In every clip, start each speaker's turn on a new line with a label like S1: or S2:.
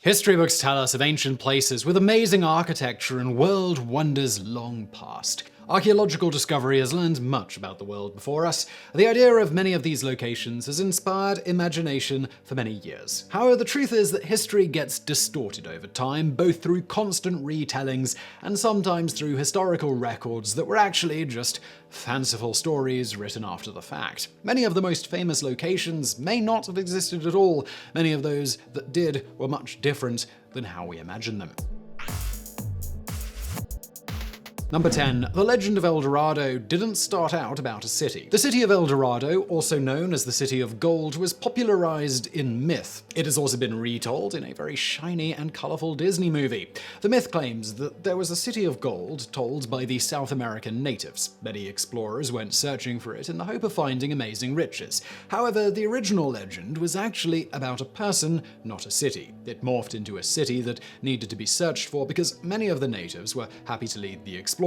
S1: History books tell us of ancient places with amazing architecture and world wonders long past. Archaeological discovery has learned much about the world before us. The idea of many of these locations has inspired imagination for many years. However, the truth is that history gets distorted over time, both through constant retellings and sometimes through historical records that were actually just fanciful stories written after the fact. Many of the most famous locations may not have existed at all. Many of those that did were much different than how we imagine them. Number 10. The legend of El Dorado didn't start out about a city. The city of El Dorado, also known as the City of Gold, was popularized in myth. It has also been retold in a very shiny and colorful Disney movie. The myth claims that there was a city of gold told by the South American natives. Many explorers went searching for it in the hope of finding amazing riches. However, the original legend was actually about a person, not a city. It morphed into a city that needed to be searched for because many of the natives were happy to lead the explorers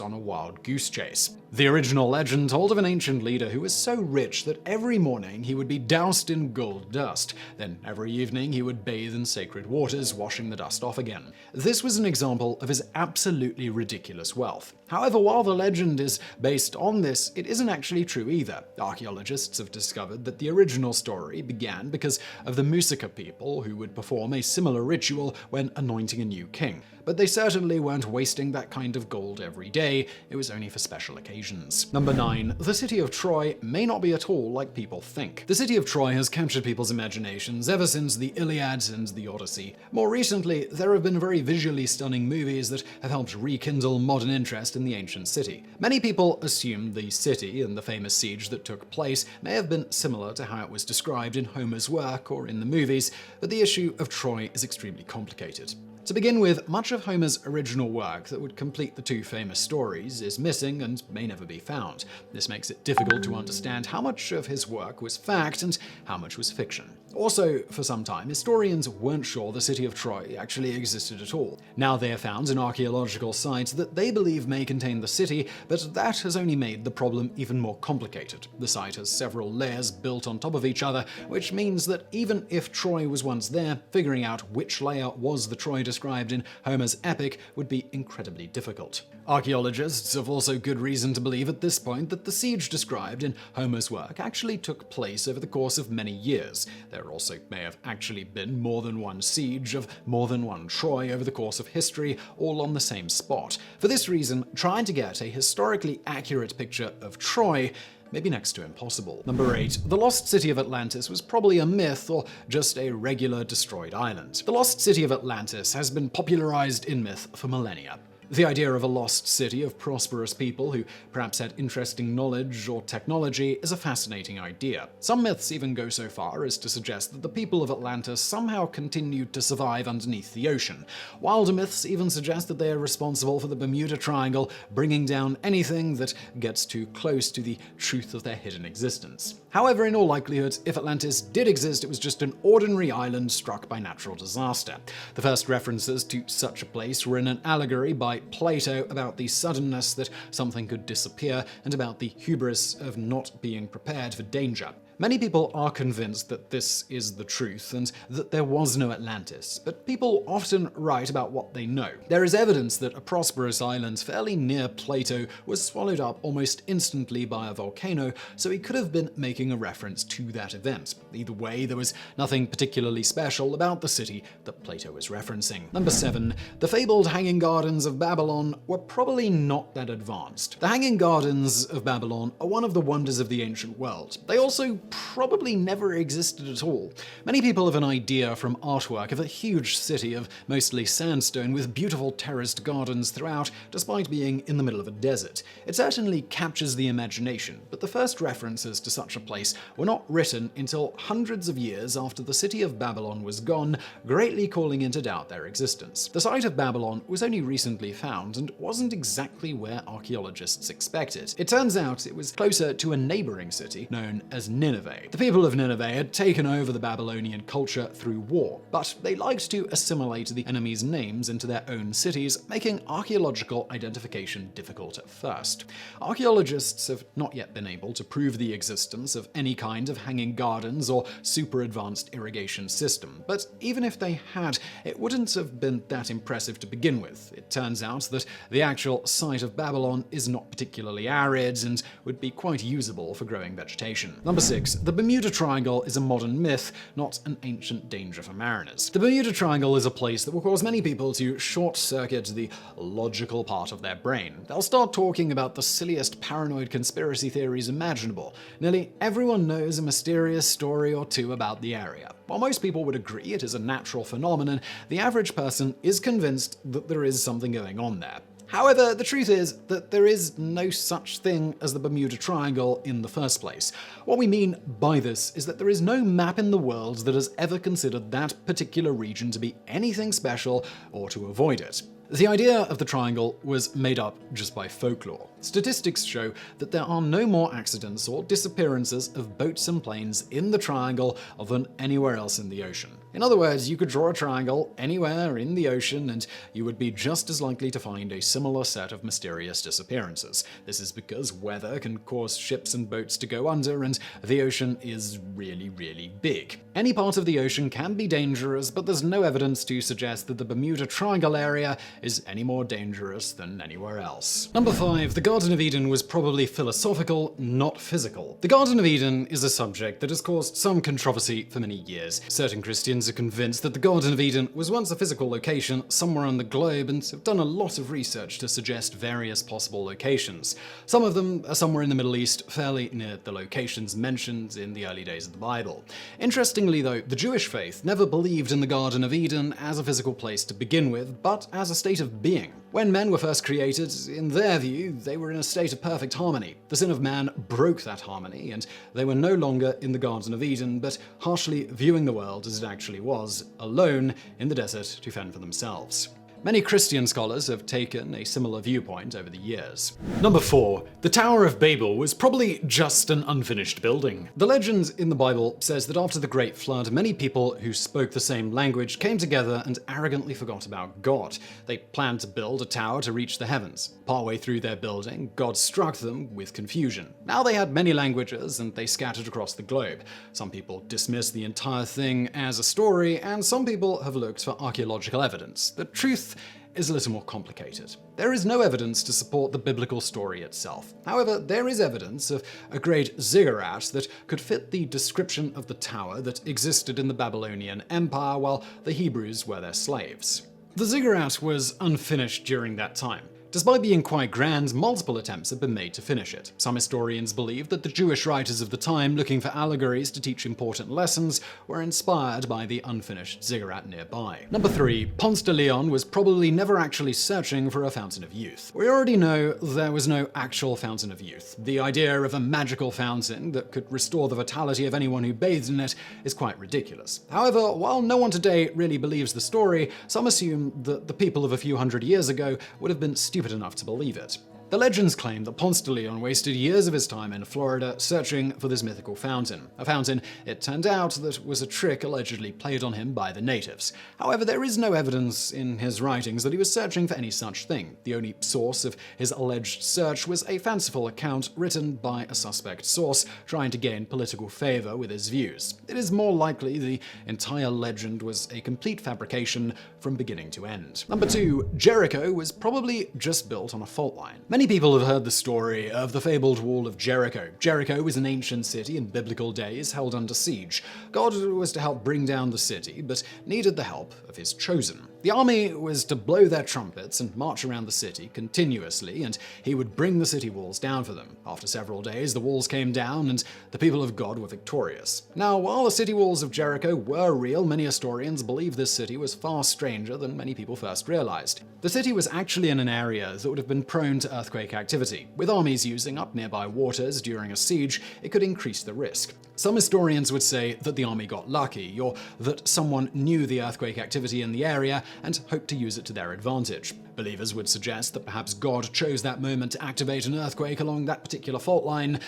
S1: on a wild goose chase. The original legend told of an ancient leader who was so rich that every morning he would be doused in gold dust. Then every evening he would bathe in sacred waters, washing the dust off again. This was an example of his absolutely ridiculous wealth. However, while the legend is based on this, it isn't actually true either. Archaeologists have discovered that the original story began because of the Musica people who would perform a similar ritual when anointing a new king. But they certainly weren't wasting that kind of gold every day, it was only for special occasions. Number 9. The city of Troy may not be at all like people think. The city of Troy has captured people's imaginations ever since the Iliad and the Odyssey. More recently, there have been very visually stunning movies that have helped rekindle modern interest in the ancient city. Many people assume the city and the famous siege that took place may have been similar to how it was described in Homer's work or in the movies, but the issue of Troy is extremely complicated. To begin with, much of Homer's original work that would complete the two famous stories is missing and may never be found. This makes it difficult to understand how much of his work was fact and how much was fiction. Also, for some time, historians weren't sure the city of Troy actually existed at all. Now they have found an archaeological site that they believe may contain the city, but that has only made the problem even more complicated. The site has several layers built on top of each other, which means that even if Troy was once there, figuring out which layer was the Troy described in Homer's epic would be incredibly difficult. Archaeologists have also good reason to believe at this point that the siege described in Homer's work actually took place over the course of many years. There also may have actually been more than one siege of more than one Troy over the course of history, all on the same spot. For this reason, trying to get a historically accurate picture of Troy may be next to impossible. Number 8. The lost city of Atlantis was probably a myth or just a regular destroyed island. The lost city of Atlantis has been popularized in myth for millennia. The idea of a lost city of prosperous people who perhaps had interesting knowledge or technology is a fascinating idea. Some myths even go so far as to suggest that the people of Atlantis somehow continued to survive underneath the ocean. Wilder myths even suggest that they are responsible for the Bermuda Triangle, bringing down anything that gets too close to the truth of their hidden existence. However, in all likelihood, if Atlantis did exist, it was just an ordinary island struck by natural disaster. The first references to such a place were in an allegory by Plato about the suddenness that something could disappear and about the hubris of not being prepared for danger. Many people are convinced that this is the truth and that there was no Atlantis, but people often write about what they know. There is evidence that a prosperous island fairly near Plato was swallowed up almost instantly by a volcano, so he could have been making a reference to that event. Either way, there was nothing particularly special about the city that Plato was referencing. Number 7. The fabled Hanging Gardens of Babylon were probably not that advanced. The Hanging Gardens of Babylon are one of the wonders of the ancient world. They also probably never existed at all. Many people have an idea from artwork of a huge city of mostly sandstone with beautiful terraced gardens throughout, despite being in the middle of a desert. It certainly captures the imagination, but the first references to such a place were not written until hundreds of years after the city of Babylon was gone, greatly calling into doubt their existence. The site of Babylon was only recently found and wasn't exactly where archaeologists expected. It turns out it was closer to a neighboring city known as Nineveh. Nineveh. The people of Nineveh had taken over the Babylonian culture through war, but they liked to assimilate the enemy's names into their own cities, making archaeological identification difficult at first. Archaeologists have not yet been able to prove the existence of any kind of hanging gardens or super advanced irrigation system, but even if they had, it wouldn't have been that impressive to begin with. It turns out that the actual site of Babylon is not particularly arid and would be quite usable for growing vegetation. Number 6. The Bermuda Triangle is a modern myth, not an ancient danger for mariners. The Bermuda Triangle is a place that will cause many people to short-circuit the logical part of their brain. They'll start talking about the silliest paranoid conspiracy theories imaginable. Nearly everyone knows a mysterious story or two about the area. While most people would agree it is a natural phenomenon, the average person is convinced that there is something going on there. However, the truth is that there is no such thing as the Bermuda Triangle in the first place. What we mean by this is that there is no map in the world that has ever considered that particular region to be anything special or to avoid it. The idea of the triangle was made up just by folklore. Statistics show that there are no more accidents or disappearances of boats and planes in the triangle than anywhere else in the ocean. In other words, you could draw a triangle anywhere in the ocean and you would be just as likely to find a similar set of mysterious disappearances. This is because weather can cause ships and boats to go under, and the ocean is really, really big. Any part of the ocean can be dangerous, but there's no evidence to suggest that the Bermuda Triangle area is any more dangerous than anywhere else. Number 5. The Garden of Eden was probably philosophical, not physical. The Garden of Eden is a subject that has caused some controversy for many years. Certain Christians are convinced that the Garden of Eden was once a physical location somewhere on the globe and have done a lot of research to suggest various possible locations. Some of them are somewhere in the Middle East, fairly near the locations mentioned in the early days of the Bible. Interestingly though, the Jewish faith never believed in the Garden of Eden as a physical place to begin with, but as a state of being. When men were first created, in their view, they were in a state of perfect harmony. The sin of man broke that harmony, and they were no longer in the Garden of Eden, but harshly viewing the world as it actually was, alone in the desert to fend for themselves. Many Christian scholars have taken a similar viewpoint over the years. Number 4. The Tower of Babel was probably just an unfinished building. The legend in the Bible says that after the Great Flood, many people who spoke the same language came together and arrogantly forgot about God. They planned to build a tower to reach the heavens. Partway through their building, God struck them with confusion. Now they had many languages and they scattered across the globe. Some people dismiss the entire thing as a story, and some people have looked for archaeological evidence. The truth is a little more complicated. There is no evidence to support the biblical story itself. However, there is evidence of a great ziggurat that could fit the description of the tower that existed in the Babylonian Empire while the Hebrews were their slaves. The ziggurat was unfinished during that time. Despite being quite grand, multiple attempts have been made to finish it. Some historians believe that the Jewish writers of the time, looking for allegories to teach important lessons, were inspired by the unfinished ziggurat nearby. Number 3. Ponce de Leon was probably never actually searching for a fountain of youth. We already know there was no actual fountain of youth. The idea of a magical fountain that could restore the vitality of anyone who bathed in it is quite ridiculous. However, while no one today really believes the story, some assume that the people of a few hundred years ago would have been stupid enough to believe it. The legends claim that Ponce de Leon wasted years of his time in Florida searching for this mythical fountain. A fountain, it turned out, that was a trick allegedly played on him by the natives. However, there is no evidence in his writings that he was searching for any such thing. The only source of his alleged search was a fanciful account written by a suspect source trying to gain political favor with his views. It is more likely the entire legend was a complete fabrication from beginning to end. Number 2. Jericho was probably just built on a fault line. Many people have heard the story of the fabled wall of Jericho. Jericho was an ancient city in biblical days held under siege. God was to help bring down the city, but needed the help of his chosen. The army was to blow their trumpets and march around the city continuously, and he would bring the city walls down for them. After several days, the walls came down, and the people of God were victorious. Now, while the city walls of Jericho were real, many historians believe this city was far stranger than many people first realized. The city was actually in an area that would have been prone to earthquake activity. With armies using up nearby waters during a siege, it could increase the risk. Some historians would say that the army got lucky, or that someone knew the earthquake activity in the area and hoped to use it to their advantage. Believers would suggest that perhaps God chose that moment to activate an earthquake along that particular fault line.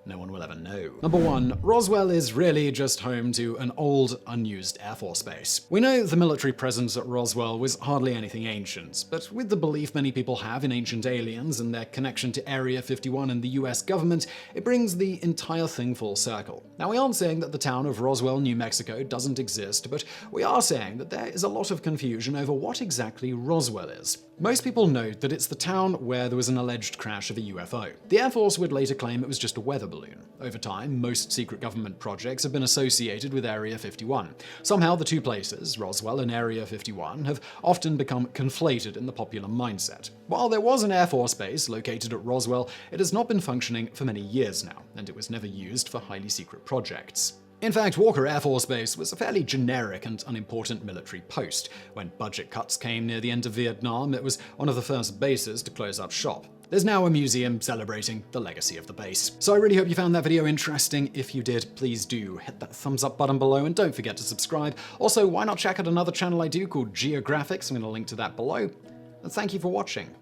S1: no one will ever know. Number 1. Roswell is really just home to an old, unused Air Force base. We know the military presence at Roswell was hardly anything ancient, but with the belief many people have in ancient aliens and their connection to Area 51 and the US government, it brings the entire thing full circle. Now, we aren't saying that the town of Roswell, New Mexico doesn't exist, but we are saying that there is a lot of confusion over what exactly Roswell is. Most people note that it's the town where there was an alleged crash of a UFO. The Air Force would later claim it was just a weather balloon. Over time, most secret government projects have been associated with Area 51. Somehow the two places, Roswell and Area 51, have often become conflated in the popular mindset. While there was an Air Force base located at Roswell, it has not been functioning for many years now, and it was never used for highly secret projects. In fact, Walker Air Force Base was a fairly generic and unimportant military post. When budget cuts came near the end of Vietnam, it was one of the first bases to close up shop. There's now a museum celebrating the legacy of the base. So I really hope you found that video interesting. If you did, please do hit that thumbs up button below and don't forget to subscribe. Also, why not check out another channel I do called Geographics? I'm going to link to that below. And thank you for watching.